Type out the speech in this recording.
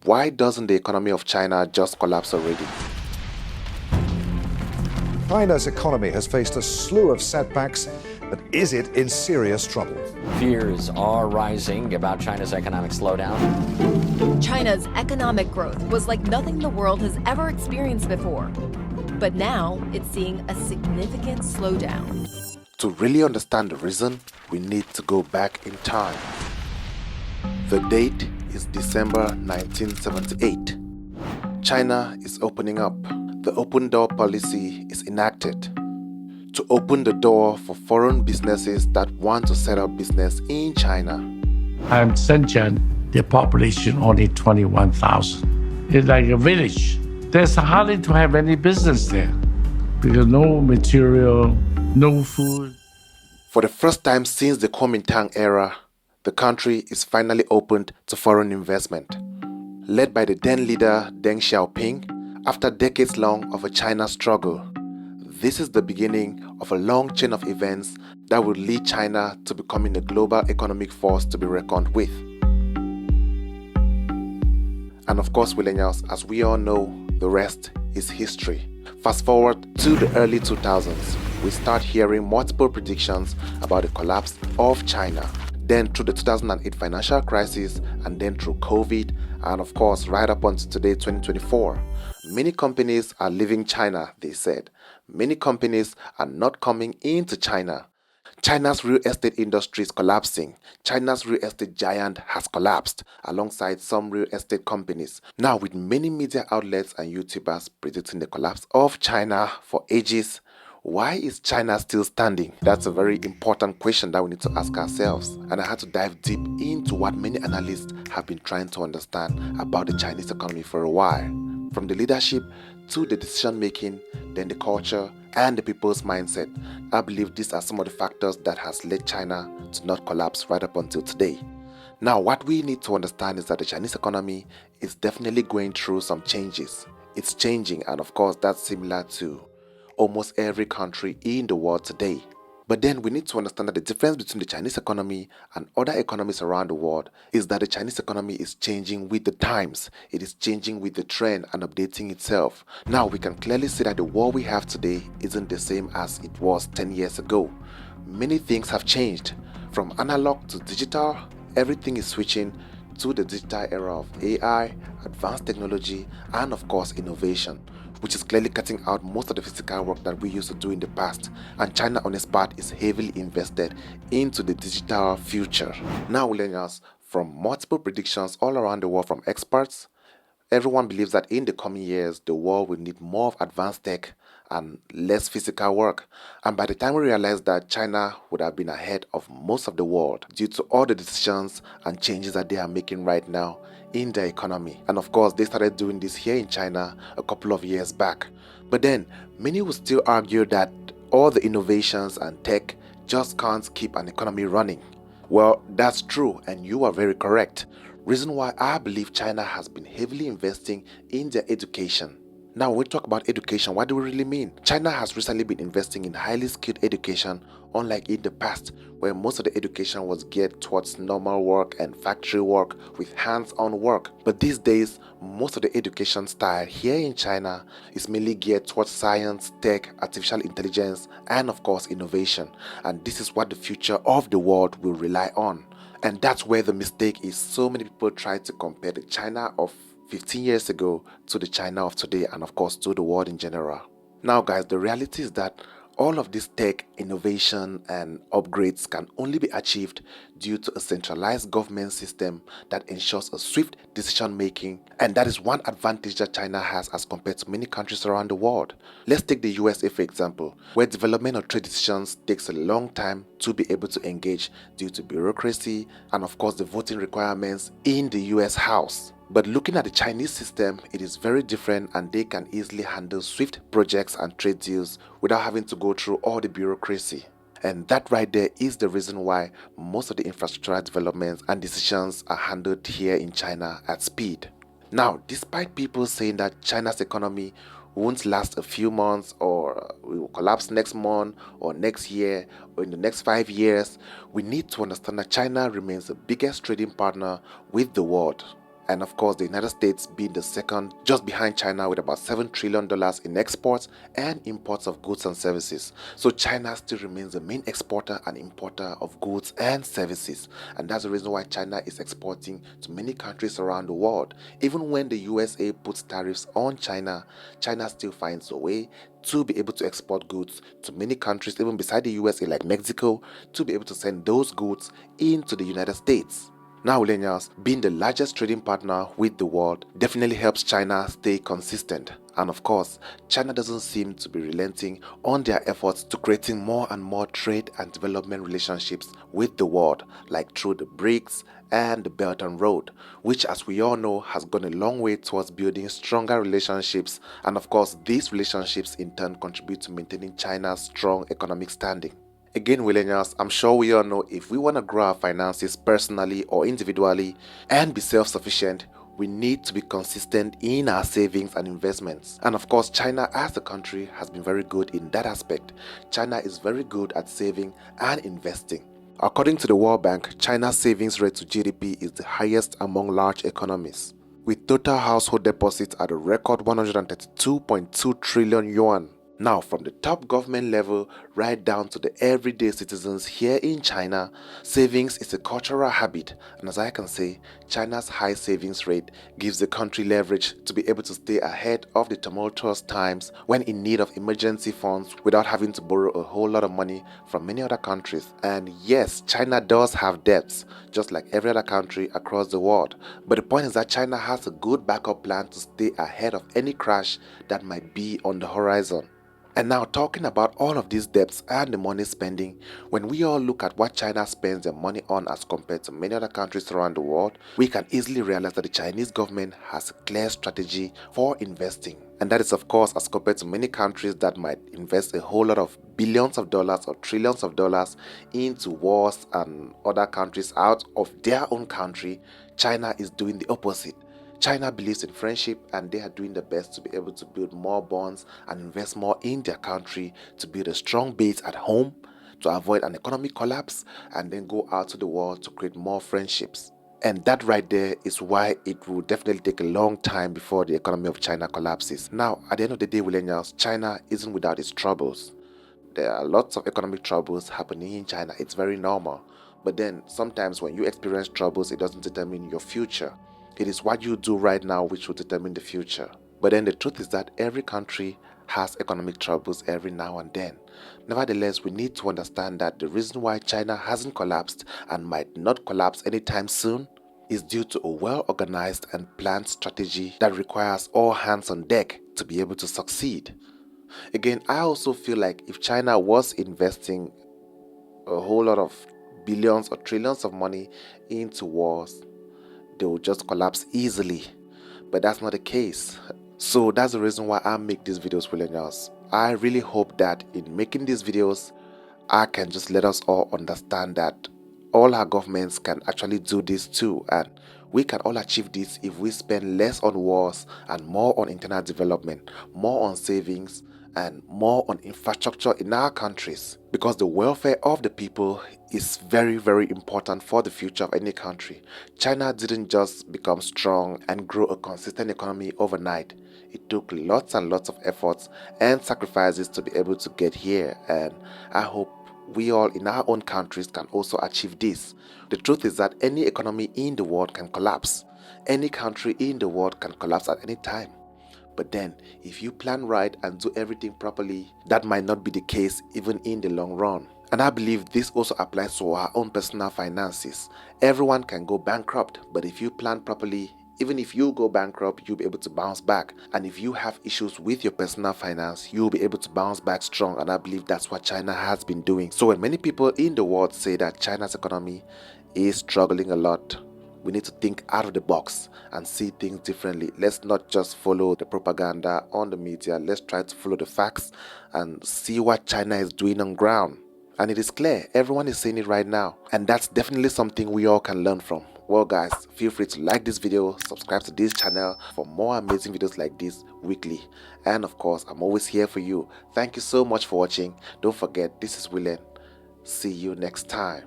Why doesn't the economy of China just collapse already? China's economy has faced a slew of setbacks, but is it in serious trouble? Fears are rising about China's economic slowdown. China's economic growth was like nothing the world has ever experienced before. But now it's seeing a significant slowdown. To really understand the reason, we need to go back in time. The date is December 1978. China is opening up. The open door policy is enacted to open the door for foreign businesses that want to set up business in China. I'm Shenzhen, the population only 21,000. It's like a village. There's hardly to have any business there because no material, no food. For the first time since the Kuomintang era, the country is finally opened to foreign investment. Led by the then leader Deng Xiaoping, after decades long of a China struggle, this is the beginning of a long chain of events that will lead China to becoming a global economic force to be reckoned with. And of course, millennials, as we all know, the rest is history. Fast forward to the early 2000s, we start hearing multiple predictions about the collapse of China. Then through the 2008 financial crisis, and then through COVID, and of course right up until today, 2024. Many companies are leaving China, they said. Many companies are not coming into China. China's real estate industry is collapsing. China's real estate giant has collapsed alongside some real estate companies. Now, with many media outlets and YouTubers predicting the collapse of China for ages, why is China still standing? That's a very important question that we need to ask ourselves. And I had to dive deep into what many analysts have been trying to understand about the Chinese economy for a while. From the leadership to the decision making, then the culture and the people's mindset. I believe these are some of the factors that has led China to not collapse right up until today. Now, what we need to understand is that the Chinese economy is definitely going through some changes. It's changing, and of course that's similar to almost every country in the world today. But then we need to understand that the difference between the Chinese economy and other economies around the world is that the Chinese economy is changing with the times. It is changing with the trend and updating itself. Now we can clearly see that the world we have today isn't the same as it was 10 years ago. Many things have changed. From analog to digital, everything is switching to the digital era of AI, advanced technology, and of course innovation, which is clearly cutting out most of the physical work that we used to do in the past. And China on its part is heavily invested into the digital future. Now, millennials, from multiple predictions all around the world from experts, everyone believes that in the coming years, the world will need more of advanced tech and less physical work. And by the time we realize that China would have been ahead of most of the world due to all the decisions and changes that they are making right now in their economy. And of course, they started doing this here in China a couple of years back. But then, many will still argue that all the innovations and tech just can't keep an economy running. Well, that's true, and you are very correct. Reason why I believe China has been heavily investing in their education. Now, when we talk about education, what do we really mean? China has recently been investing in highly skilled education, unlike in the past, where most of the education was geared towards normal work and factory work with hands-on work. But these days, most of the education style here in China is mainly geared towards science, tech, artificial intelligence, and of course innovation. And this is what the future of the world will rely on. And that's where the mistake is. So many people try to compare the China of 15 years ago to the China of today, and of course to the world in general. Now guys, the reality is that all of this tech, innovation and upgrades can only be achieved due to a centralized government system that ensures a swift decision making, and that is one advantage that China has as compared to many countries around the world. Let's take the USA for example, where development of trade decisions takes a long time to be able to engage due to bureaucracy and of course the voting requirements in the US House. But looking at the Chinese system, it is very different, and they can easily handle swift projects and trade deals without having to go through all the bureaucracy. And that right there is the reason why most of the infrastructural developments and decisions are handled here in China at speed. Now, despite people saying that China's economy won't last a few months or will collapse next month or next year or in the next 5 years, we need to understand that China remains the biggest trading partner with the world. And of course, the United States being the second, just behind China, with about $7 trillion in exports and imports of goods and services. So China still remains the main exporter and importer of goods and services. And that's the reason why China is exporting to many countries around the world. Even when the USA puts tariffs on China, China still finds a way to be able to export goods to many countries, even beside the USA, like Mexico, to be able to send those goods into the United States. Now, millennials, being the largest trading partner with the world definitely helps China stay consistent. And of course, China doesn't seem to be relenting on their efforts to creating more and more trade and development relationships with the world, like through the BRICS and the Belt and Road, which, as we all know, has gone a long way towards building stronger relationships. And of course, these relationships in turn contribute to maintaining China's strong economic standing. Again, millennials, I'm sure we all know if we want to grow our finances personally or individually and be self-sufficient, we need to be consistent in our savings and investments. And of course, China as a country has been very good in that aspect. China is very good at saving and investing. According to the World Bank, China's savings rate to GDP is the highest among large economies, with total household deposits at a record 132.2 trillion yuan. Now, from the top government level right down to the everyday citizens here in China, savings is a cultural habit, and as I can say, China's high savings rate gives the country leverage to be able to stay ahead of the tumultuous times when in need of emergency funds without having to borrow a whole lot of money from many other countries. And yes, China does have debts, just like every other country across the world. But the point is that China has a good backup plan to stay ahead of any crash that might be on the horizon. And now, talking about all of these debts and the money spending, when we all look at what China spends their money on as compared to many other countries around the world, we can easily realize that the Chinese government has a clear strategy for investing. And that is, of course, as compared to many countries that might invest a whole lot of billions of dollars or trillions of dollars into wars and other countries out of their own country, China is doing the opposite. China believes in friendship, and they are doing their best to be able to build more bonds and invest more in their country to build a strong base at home, to avoid an economic collapse, and then go out to the world to create more friendships. And that right there is why it will definitely take a long time before the economy of China collapses. Now, at the end of the day, millennials, China isn't without its troubles. There are lots of economic troubles happening in China. It's very normal. But then sometimes when you experience troubles, it doesn't determine your future. It is what you do right now which will determine the future. But then the truth is that every country has economic troubles every now and then. Nevertheless, we need to understand that the reason why China hasn't collapsed and might not collapse anytime soon is due to a well-organized and planned strategy that requires all hands on deck to be able to succeed. Again, I also feel like if China was investing a whole lot of billions or trillions of money into wars, they will just collapse easily. But that's not the case. So that's the reason why I make these videos, millennials. I really hope that in making these videos, I can just let us all understand that all our governments can actually do this too, and we can all achieve this if we spend less on wars and more on internal development, more on savings, and more on infrastructure in our countries, because the welfare of the people is very, very important for the future of any country. China didn't just become strong and grow a consistent economy overnight. It took lots and lots of efforts and sacrifices to be able to get here, and I hope we all in our own countries can also achieve this. The truth is that any economy in the world can collapse. Any country in the world can collapse at any time. But then, if you plan right and do everything properly, that might not be the case even in the long run. And I believe this also applies to our own personal finances. Everyone can go bankrupt, but if you plan properly, even if you go bankrupt, you'll be able to bounce back. And if you have issues with your personal finance, you'll be able to bounce back strong. And I believe that's what China has been doing. So when many people in the world say that China's economy is struggling a lot, we need to think out of the box and see things differently. Let's not just follow the propaganda on the media. Let's try to follow the facts and see what China is doing on ground. And it is clear, everyone is saying it right now. And that's definitely something we all can learn from. Well guys, feel free to like this video, subscribe to this channel for more amazing videos like this weekly. And of course, I'm always here for you. Thank you so much for watching. Don't forget, this is Willene. See you next time.